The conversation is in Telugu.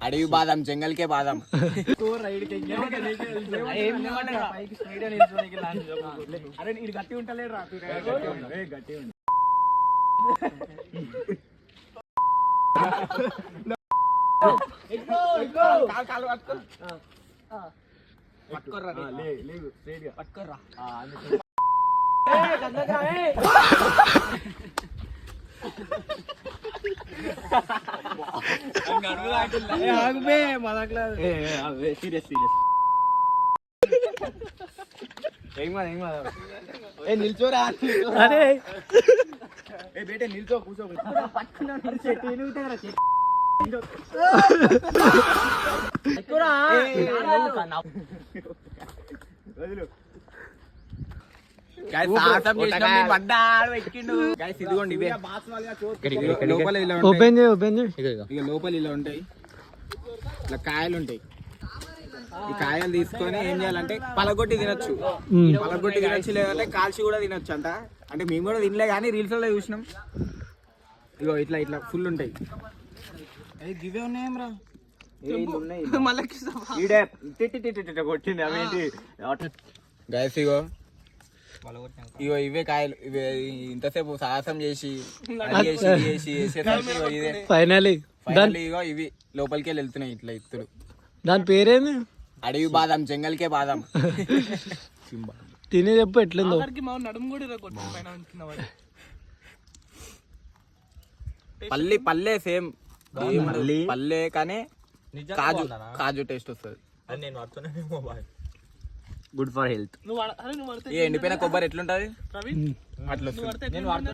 అడవి బాదం జంగల్కే బాదం. అరే ఇది గట్టి ఉంటలేదు రా గట్టి పట్టుకోర్రా. సీరియస్ నిల్చోరా. అరే బేటే నిల్చో కూర్చో. ఇదిగోండి ఇవే లోపల ఇలా ఓపెన్ చేయి ఓపెన్ చేయి. ఇక లోపల ఇలా ఉంటాయి, ఇట్లా కాయలు ఉంటాయి. ఈ కాయలు తీసుకొని ఏం చేయాలంటే పలగొట్టి తినొచ్చు, పలగొట్టి తినొచ్చు, లేదంటే కాల్చి కూడా తినొచ్చు అంట. అంటే మేము కూడా తినలే కానీ రీల్స్ లో చూసినాం. ఇగో ఇట్లా ఇట్లా ఫుల్ ఉంటాయి. గివే ఉన్నాయేం రా కొట్టింది అవేంటి గైస్. ఇగో ఇగో ఇవే కాయలు. ఇవే ఇంతసేపు సాహసం చేసి ఫైనలీ ఇగో ఇవి లోపలికి వెళ్తున్నాయి ఇట్లా ఇత్తులు. దాని పేరేంది? అడవి బాదం జంగల్కే బాదం. తిని చెప్పు ఎట్లుందో. పల్లె సేమ్ పల్లె కానీ కాజు టేస్ట్ వస్తుంది. Good for health. ఎండిపోయిన కొబ్బరి ఎట్లుంటది అట్లా వస్తుంది.